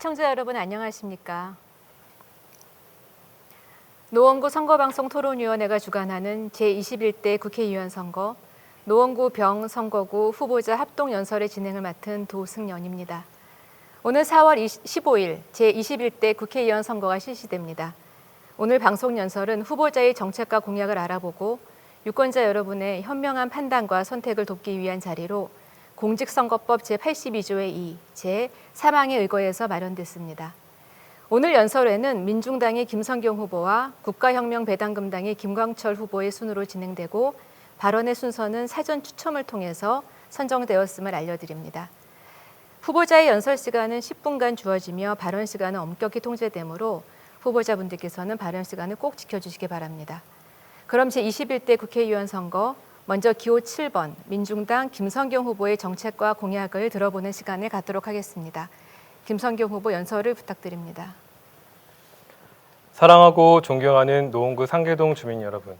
시청자 여러분 안녕하십니까? 노원구 선거방송 토론위원회가 주관하는 제21대 국회의원 선거 노원구 병 선거구 후보자 합동연설의 진행을 맡은 도승연입니다. 오늘 4월 15일 제21대 국회의원 선거가 실시됩니다. 오늘 방송 연설은 후보자의 정책과 공약을 알아보고 유권자 여러분의 현명한 판단과 선택을 돕기 위한 자리로 공직선거법 제82조의 2, 제3항에 의거해서 마련됐습니다. 오늘 연설회는 민중당의 김성경 후보와 국가혁명배당금당의 김광철 후보의 순으로 진행되고 발언의 순서는 사전 추첨을 통해서 선정되었음을 알려드립니다. 후보자의 연설 시간은 10분간 주어지며 발언 시간은 엄격히 통제되므로 후보자분들께서는 발언 시간을 꼭 지켜주시기 바랍니다. 그럼 제21대 국회의원 선거 먼저 기호 7번 민중당 김성경 후보의 정책과 공약을 들어보는 시간을 갖도록 하겠습니다. 김성경 후보 연설을 부탁드립니다. 사랑하고 존경하는 노원구 상계동 주민 여러분,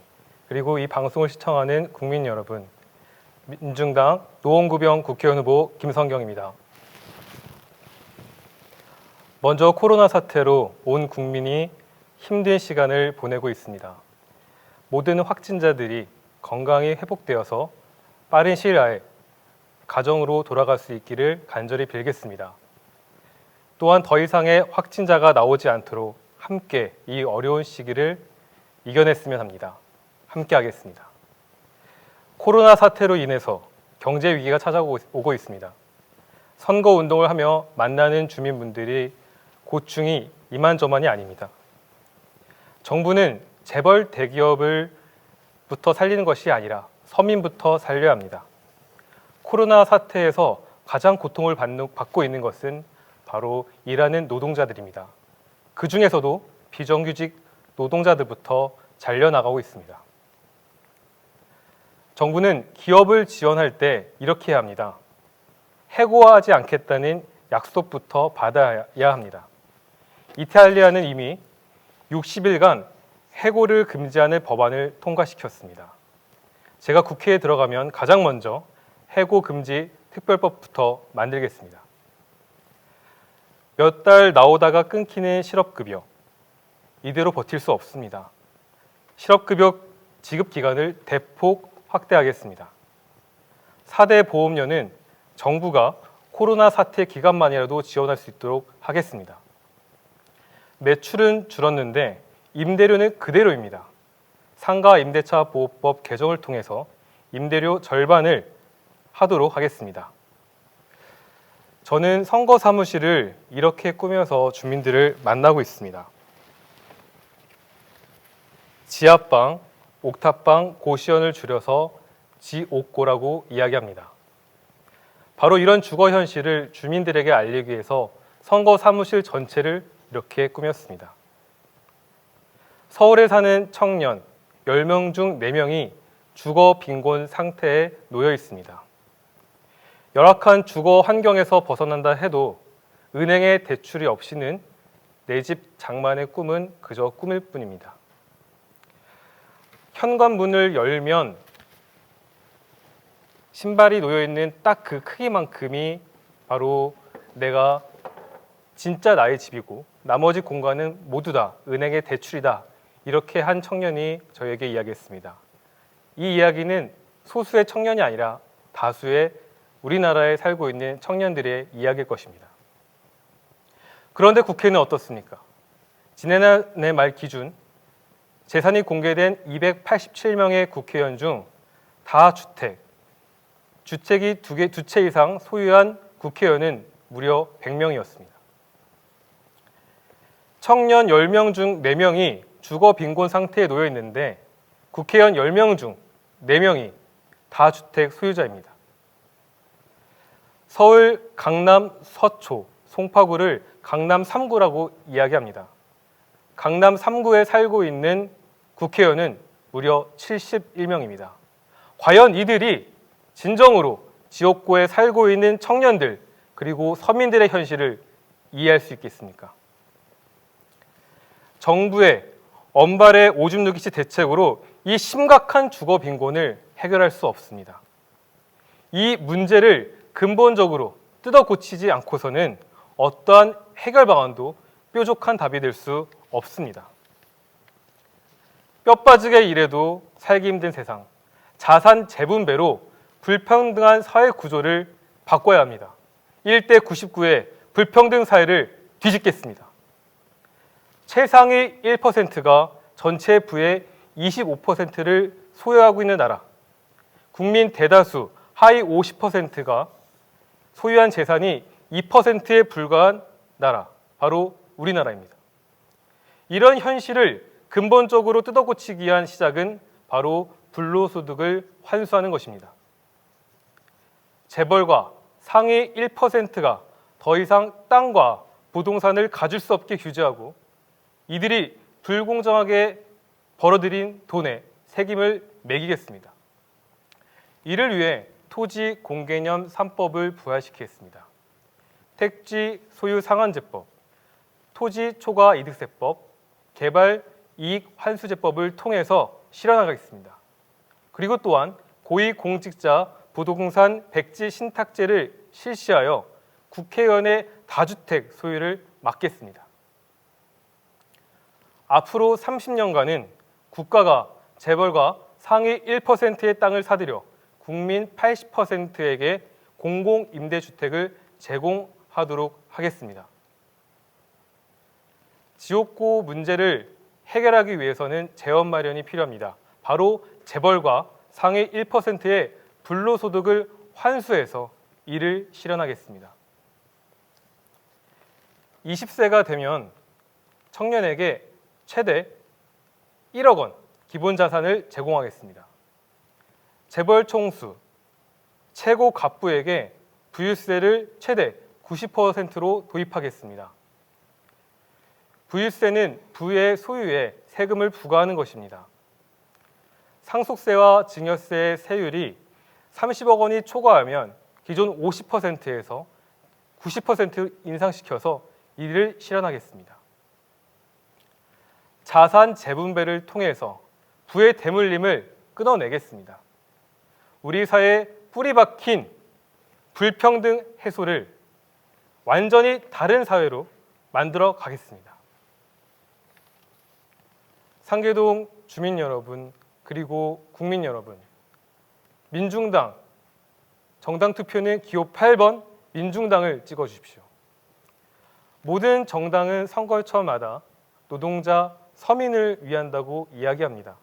그리고 이 방송을 시청하는 국민 여러분, 민중당 노원구병 국회의원 후보 김성경입니다. 먼저 코로나 사태로 온 국민이 힘든 시간을 보내고 있습니다. 모든 확진자들이 건강이 회복되어서 빠른 시일 안에 가정으로 돌아갈 수 있기를 간절히 빌겠습니다. 또한 더 이상의 확진자가 나오지 않도록 함께 이 어려운 시기를 이겨냈으면 합니다. 함께 하겠습니다. 코로나 사태로 인해서 경제 위기가 찾아오고 있습니다. 선거 운동을 하며 만나는 주민분들이 고충이 이만저만이 아닙니다. 정부는 재벌 대기업부터 살리는 것이 아니라 서민부터 살려야 합니다. 코로나 사태에서 가장 고통을 받고 있는 것은 바로 일하는 노동자들입니다. 그 중에서도 비정규직 노동자들부터 잘려나가고 있습니다. 정부는 기업을 지원할 때 이렇게 해야 합니다. 해고하지 않겠다는 약속부터 받아야 합니다. 이탈리아는 이미 60일간 해고를 금지하는 법안을 통과시켰습니다. 제가 국회에 들어가면 가장 먼저 해고 금지 특별법부터 만들겠습니다. 몇 달 나오다가 끊기는 실업급여, 이대로 버틸 수 없습니다. 실업급여 지급 기간을 대폭 확대하겠습니다. 4대 보험료는 정부가 코로나 사태 기간만이라도 지원할 수 있도록 하겠습니다. 매출은 줄었는데 임대료는 그대로입니다. 상가 임대차 보호법 개정을 통해서 임대료 절반을 하도록 하겠습니다. 저는 선거 사무실을 이렇게 꾸며서 주민들을 만나고 있습니다. 지하방, 옥탑방, 고시원을 줄여서 지옥고라고 이야기합니다. 바로 이런 주거 현실을 주민들에게 알리기 위해서 선거 사무실 전체를 이렇게 꾸몄습니다. 서울에 사는 청년 10명 중 4명이 주거 빈곤 상태에 놓여 있습니다. 열악한 주거 환경에서 벗어난다 해도 은행의 대출이 없이는 내 집 장만의 꿈은 그저 꿈일 뿐입니다. 현관문을 열면 신발이 놓여있는 딱 그 크기만큼이 바로 내가 진짜 나의 집이고 나머지 공간은 모두 다 은행의 대출이다. 이렇게 한 청년이 저에게 이야기했습니다. 이 이야기는 소수의 청년이 아니라 다수의 우리나라에 살고 있는 청년들의 이야기일 것입니다. 그런데 국회는 어떻습니까? 지난해 말 기준 재산이 공개된 287명의 국회의원 중 다주택이 두 채 이상 소유한 국회의원은 무려 100명이었습니다. 청년 10명 중 4명이 주거 빈곤 상태에 놓여 있는데 국회의원 10명 중 4명이 다주택 소유자입니다. 서울 강남 서초, 송파구를 강남 3구라고 이야기합니다. 강남 3구에 살고 있는 국회의원은 무려 71명입니다. 과연 이들이 진정으로 지역구에 살고 있는 청년들 그리고 서민들의 현실을 이해할 수 있겠습니까? 정부의 언발의 오줌 누기식 대책으로 이 심각한 주거 빈곤을 해결할 수 없습니다. 이 문제를 근본적으로 뜯어 고치지 않고서는 어떠한 해결 방안도 뾰족한 답이 될 수 없습니다. 뼈 빠지게 일해도 살기 힘든 세상, 자산 재분배로 불평등한 사회 구조를 바꿔야 합니다. 1대 99의 불평등 사회를 뒤집겠습니다. 최상위 1%가 전체 부의 25%를 소유하고 있는 나라, 국민 대다수 하위 50%가 소유한 재산이 2%에 불과한 나라, 바로 우리나라입니다. 이런 현실을 근본적으로 뜯어고치기 위한 시작은 바로 불로소득을 환수하는 것입니다. 재벌과 상위 1%가 더 이상 땅과 부동산을 가질 수 없게 규제하고 이들이 불공정하게 벌어들인 돈에 책임을 매기겠습니다. 이를 위해 토지 공개념 3법을 부활시키겠습니다. 택지 소유 상한제법, 토지 초과 이득세법, 개발 이익 환수제법을 통해서 실현하겠습니다. 그리고 또한 고위공직자 부동산 백지 신탁제를 실시하여 국회의원의 다주택 소유를 막겠습니다. 앞으로 30년간은 국가가 재벌과 상위 1%의 땅을 사들여 국민 80%에게 공공임대주택을 제공하도록 하겠습니다. 지역구 문제를 해결하기 위해서는 재원 마련이 필요합니다. 바로 재벌과 상위 1%의 불로소득을 환수해서 이를 실현하겠습니다. 20세가 되면 청년에게 최대 1억 원 기본자산을 제공하겠습니다. 재벌 총수, 최고 갑부에게 부유세를 최대 90%로 도입하겠습니다. 부유세는 부의 소유에 세금을 부과하는 것입니다. 상속세와 증여세의 세율이 30억 원이 초과하면 기존 50%에서 90% 인상시켜서 이를 실현하겠습니다. 자산 재분배를 통해서 부의 대물림을 끊어내겠습니다. 우리 사회에 뿌리 박힌 불평등 해소를 완전히 다른 사회로 만들어 가겠습니다. 상계동 주민 여러분, 그리고 국민 여러분, 민중당 정당 투표는 기호 8번 민중당을 찍어주십시오. 모든 정당은 선거철마다 노동자, 서민을 위한다고 이야기합니다.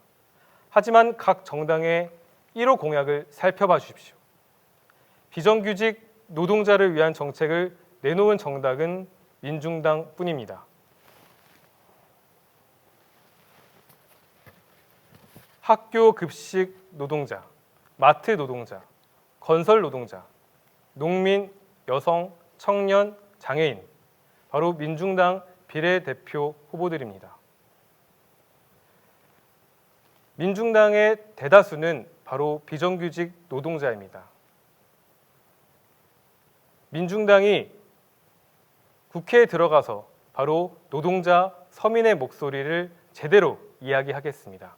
하지만 각 정당의 1호 공약을 살펴봐 주십시오. 비정규직 노동자를 위한 정책을 내놓은 정당은 민중당뿐입니다. 학교 급식 노동자, 마트 노동자, 건설 노동자, 농민, 여성, 청년, 장애인, 바로 민중당 비례대표 후보들입니다. 민중당의 대다수는 바로 비정규직 노동자입니다. 민중당이 국회에 들어가서 바로 노동자, 서민의 목소리를 제대로 이야기하겠습니다.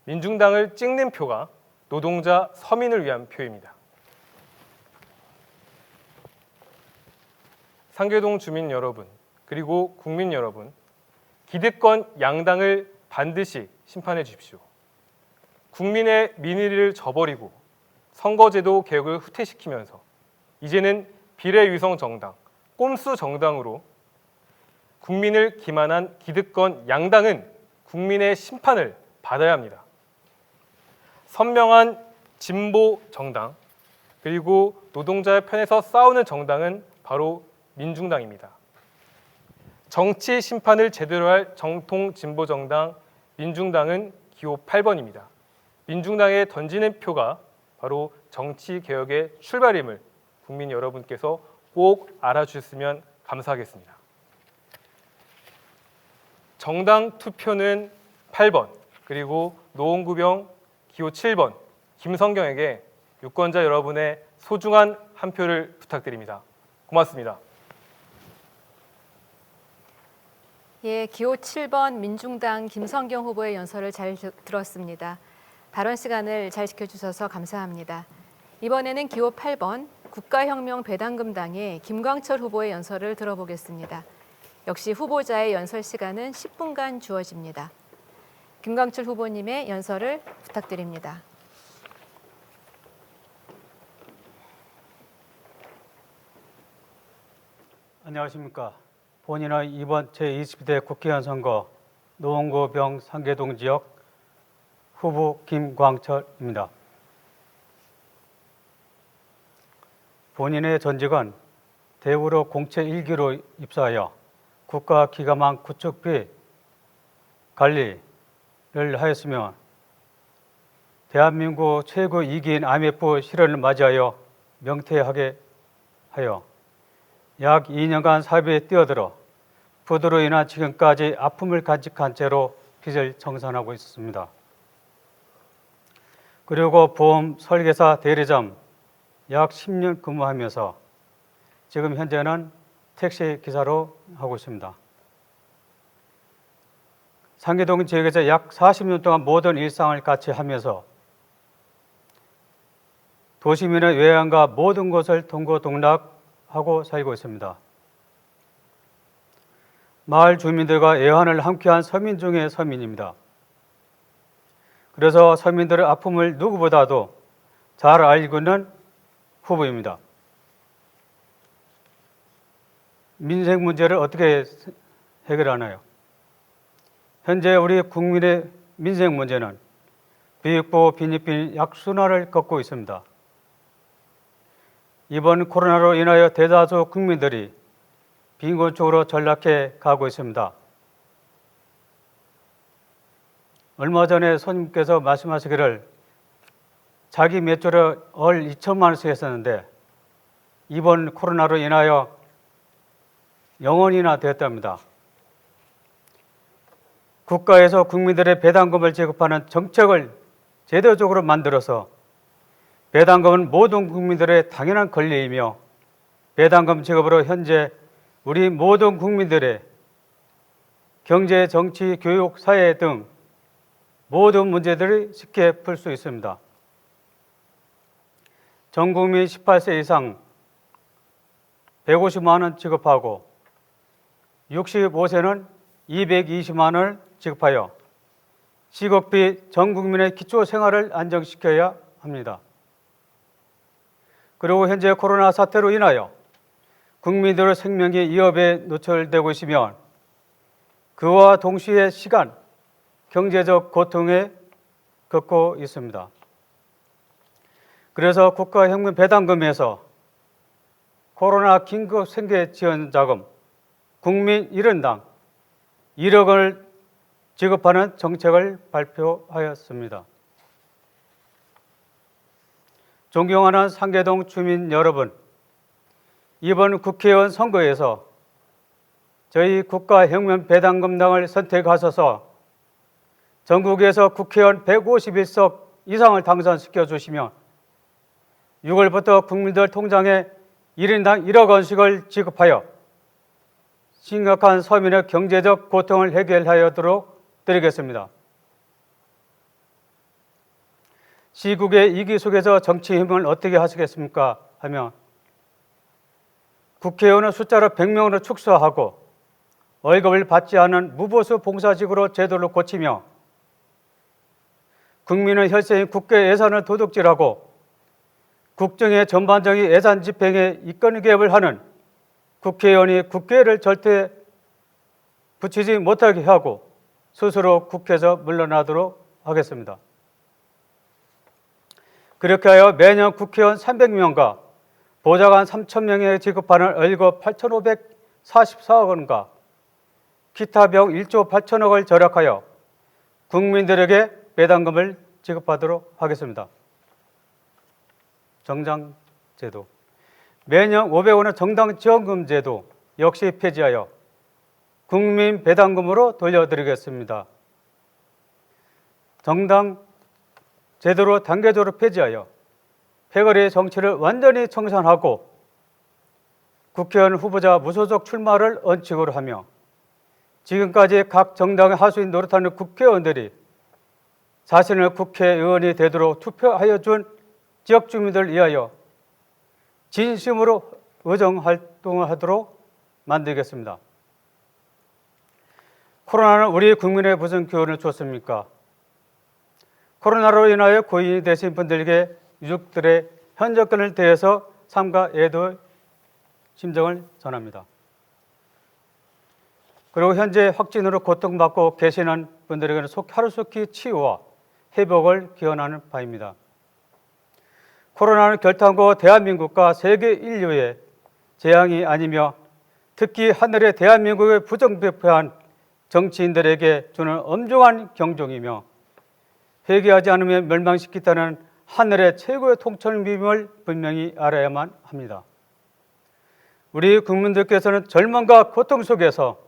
민중당을 찍는 표가 노동자, 서민을 위한 표입니다. 상계동 주민 여러분, 그리고 국민 여러분, 기득권 양당을 반드시 심판해 주십시오. 국민의 민의를 저버리고 선거제도 개혁을 후퇴시키면서 이제는 비례위성 정당, 꼼수 정당으로 국민을 기만한 기득권 양당은 국민의 심판을 받아야 합니다. 선명한 진보 정당, 그리고 노동자의 편에서 싸우는 정당은 바로 민중당입니다. 정치 심판을 제대로 할 정통 진보 정당 민중당은 기호 8번입니다. 민중당에 던지는 표가 바로 정치 개혁의 출발임을 국민 여러분께서 꼭 알아주셨으면 감사하겠습니다. 정당 투표는 8번, 그리고 노원구병 기호 7번 김성경에게 유권자 여러분의 소중한 한 표를 부탁드립니다. 고맙습니다. 예, 기호 7번 민중당 김성경 후보의 연설을 잘 들었습니다. 발언 시간을 잘 지켜주셔서 감사합니다. 이번에는 기호 8번 국가혁명 배당금당의 김광철 후보의 연설을 들어보겠습니다. 역시 후보자의 연설 시간은 10분간 주어집니다. 김광철 후보님의 연설을 부탁드립니다. 안녕하십니까. 본인은 이번 제22대 국회의원 선거 노원구 병 상계동 지역 후보 김광철입니다. 본인의 전직은 대우로 공채 1기로 입사하여 국가기관망 구축비 관리를 하였으며 대한민국 최고 2기인 IMF 실현을 맞이하여 명퇴하게 하여 약 2년간 사업에 뛰어들어 부도로 인한 지금까지 아픔을 간직한 채로 빚을 청산하고 있습니다. 그리고 보험 설계사 대리점 약 10년 근무하면서 지금 현재는 택시 기사로 하고 있습니다. 상계동 지역에서 약 40년 동안 모든 일상을 같이 하면서 도시민의 외양과 모든 것을 동고동락하고 살고 있습니다. 마을 주민들과 애환을 함께한 서민 중의 서민입니다. 그래서 서민들의 아픔을 누구보다도 잘 알고 있는 후보입니다. 민생 문제를 어떻게 해결하나요? 현재 우리 국민의 민생 문제는 비익보 빈익빈 약순환을 걷고 있습니다. 이번 코로나로 인하여 대다수 국민들이 빈곤 쪽으로 전락해 가고 있습니다. 얼마 전에 손님께서 말씀하시기를 자기 매출을 월 2천만 원씩 했었는데 이번 코로나로 인하여 0원이나 되었답니다. 국가에서 국민들의 배당금을 지급하는 정책을 제도적으로 만들어서 배당금은 모든 국민들의 당연한 권리이며 배당금 지급으로 현재 우리 모든 국민들의 경제, 정치, 교육, 사회 등 모든 문제들을 쉽게 풀 수 있습니다. 전 국민 18세 이상 150만 원 지급하고 65세는 220만 원을 지급하여 시급비 전 국민의 기초 생활을 안정시켜야 합니다. 그리고 현재 코로나 사태로 인하여 국민들의 생명이 위협에 노출되고 있으며 그와 동시에 시간, 경제적 고통에 겪고 있습니다. 그래서 국가혁명 배당금에서 코로나 긴급 생계 지원 자금 국민 1인당 1억 원을 지급하는 정책을 발표하였습니다. 존경하는 상계동 주민 여러분, 이번 국회의원 선거에서 저희 국가혁명 배당금당을 선택하셔서 전국에서 국회의원 151석 이상을 당선시켜 주시면 6월부터 국민들 통장에 1인당 1억 원씩을 지급하여 심각한 서민의 경제적 고통을 해결하도록 드리겠습니다. 시국의 위기 속에서 정치 힘을 어떻게 하시겠습니까? 하면 국회의원은 숫자로 100명으로 축소하고 월급을 받지 않은 무보수 봉사직으로 제도를 고치며 국민의 혈세인 국회 예산을 도둑질하고 국정의 전반적인 예산 집행에 이권 개입을 하는 국회의원이 국회를 절대 붙이지 못하게 하고 스스로 국회에서 물러나도록 하겠습니다. 그렇게 하여 매년 국회의원 300명과 보좌관 3,000명에 지급하는 월급 8,544억 원과 기타 비용 1조 8천억을 절약하여 국민들에게 배당금을 지급하도록 하겠습니다. 정당제도, 매년 500원의 정당지원금 제도 역시 폐지하여 국민 배당금으로 돌려드리겠습니다. 정당 제도로 단계적으로 폐지하여 패거리 정치를 완전히 청산하고 국회의원 후보자 무소속 출마를 원칙으로 하며 지금까지 각 정당의 하수인 노릇하는 국회의원들이 자신을 국회의원이 되도록 투표하여 준 지역 주민들을 위하여 진심으로 의정 활동을 하도록 만들겠습니다. 코로나는 우리 국민에 무슨 교훈을 줬습니까? 코로나로 인하여 고인이 되신 분들에게 유족들의 현저권을 대해서 삼가 애도의 심정을 전합니다. 그리고 현재 확진으로 고통받고 계시는 분들에게는 하루속히 치유와 회복을 기원하는 바입니다. 코로나는 결탄고 대한민국과 세계 인류의 재앙이 아니며 특히 하늘의 대한민국의 부정부패한 정치인들에게 주는 엄중한 경종이며 회개하지 않으면 멸망시키다는 하늘의 최고의 통찰임을 분명히 알아야만 합니다. 우리 국민들께서는 절망과 고통 속에서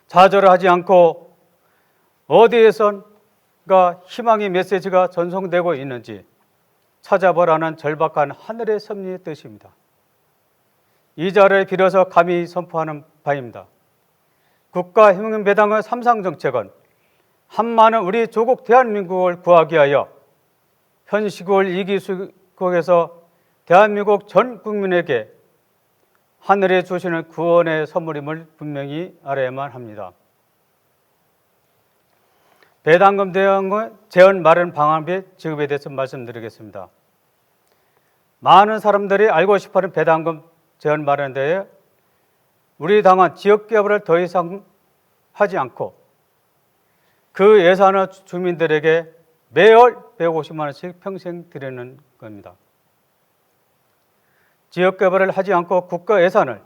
좌절하지 않고 어디에선가 희망의 메시지가 전송되고 있는지 찾아보라는 절박한 하늘의 섭리의 뜻입니다. 이 자리를 빌어서 감히 선포하는 바입니다. 국가혁명배당의 삼상정책은 한많은 우리 조국 대한민국을 구하기 위하여 현 시국을 이기 속에서 대한민국 전 국민에게 하늘에 주시는 구원의 선물임을 분명히 알아야만 합니다. 배당금 대응의 재원 마련 방안비 지급에 대해서 말씀드리겠습니다. 많은 사람들이 알고 싶어하는 배당금 재원 마련에 대해 우리 당은 지역개발을 더 이상 하지 않고 그 예산을 주민들에게 매월 150만 원씩 평생 드리는 겁니다. 지역개발을 하지 않고 국가 예산을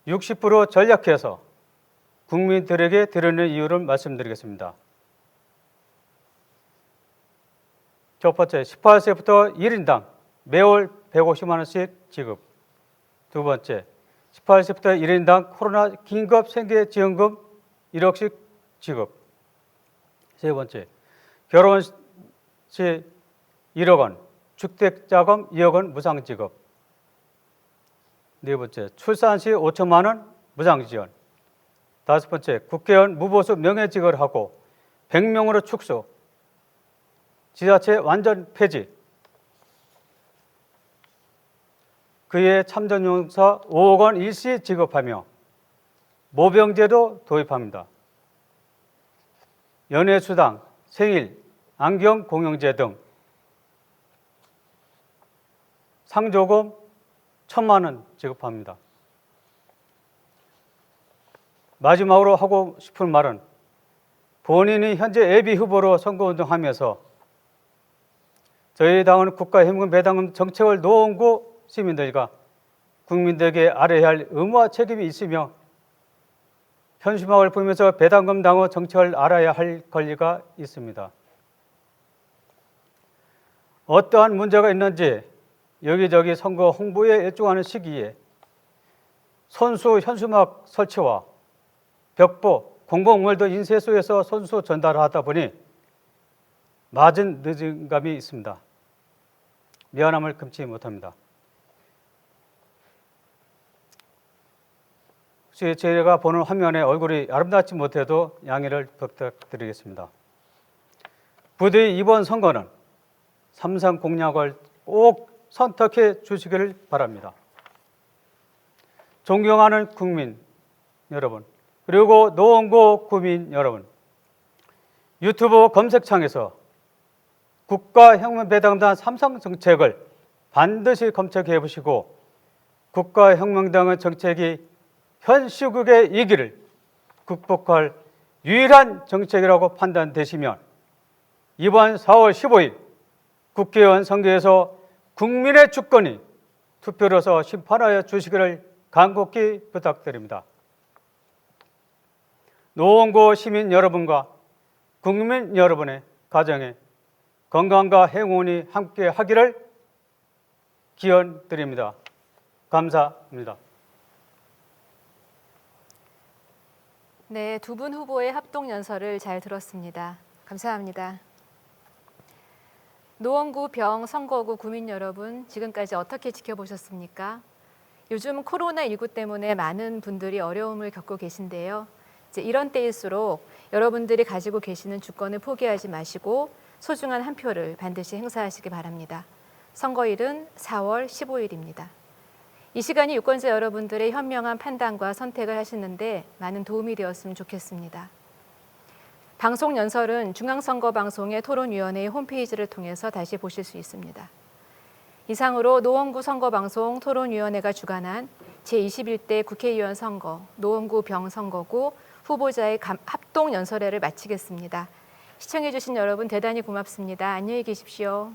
60% 전략해서 국민들에게 드리는 이유를 말씀드리겠습니다. 첫 번째, 18세부터 1인당 매월 150만 원씩 지급. 두 번째, 18세부터 1인당 코로나 긴급 생계 지원금 1억씩 지급. 세 번째, 결혼 시 1억 원, 주택자금 2억 원 무상 지급. 네 번째, 출산 시 5천만 원 무상 지원. 다섯 번째, 국회의원 무보수 명예직을 하고 100명으로 축소. 지자체 완전 폐지. 그의 참전용사 5억 원 일시 지급하며 모병제도 도입합니다. 연회수당, 생일, 안경 공용제 등 상조금 1,000만 원 지급합니다. 마지막으로 하고 싶은 말은 본인이 현재 예비 후보로 선거운동하면서 저희 당은 국가현금 배당금 정책을 노원구 시민들과 국민들에게 알아야 할 의무와 책임이 있으며 현수막을 보면서 배당금 당의 정책을 알아야 할 권리가 있습니다. 어떠한 문제가 있는지 여기저기 선거 홍보에 열중하는 시기에 선수 현수막 설치와 벽보, 공공물도 인쇄소에서 선수 전달하다 보니 맞은 늦은 감이 있습니다. 미안함을 금치 못합니다. 혹시 제가 보는 화면에 얼굴이 아름답지 못해도 양해를 부탁드리겠습니다. 부디 이번 선거는 삼상 공약을 꼭 선택해 주시기를 바랍니다. 존경하는 국민 여러분, 그리고 노원구 구민 여러분, 유튜브 검색창에서 국가혁명배당단 삼상정책을 반드시 검색해 보시고 국가혁명당의 정책이 현 시국의 위기를 극복할 유일한 정책이라고 판단되시면 이번 4월 15일 국회의원 선거에서 국민의 주권이 투표로서 심판하여 주시기를 간곡히 부탁드립니다. 노원구 시민 여러분과 국민 여러분의 가정에 건강과 행운이 함께 하기를 기원드립니다. 감사합니다. 네, 두 분 후보의 합동 연설을 잘 들었습니다. 감사합니다. 노원구 병 선거구 구민 여러분, 지금까지 어떻게 지켜보셨습니까? 요즘 코로나19 때문에 많은 분들이 어려움을 겪고 계신데요. 이제 이런 때일수록 여러분들이 가지고 계시는 주권을 포기하지 마시고 소중한 한 표를 반드시 행사하시기 바랍니다. 선거일은 4월 15일입니다. 이 시간이 유권자 여러분들의 현명한 판단과 선택을 하시는데 많은 도움이 되었으면 좋겠습니다. 방송 연설은 중앙선거방송의 토론위원회의 홈페이지를 통해서 다시 보실 수 있습니다. 이상으로 노원구 선거방송 토론위원회가 주관한 제21대 국회의원 선거, 노원구 병선거구 후보자의 합동 연설회를 마치겠습니다. 시청해주신 여러분 대단히 고맙습니다. 안녕히 계십시오.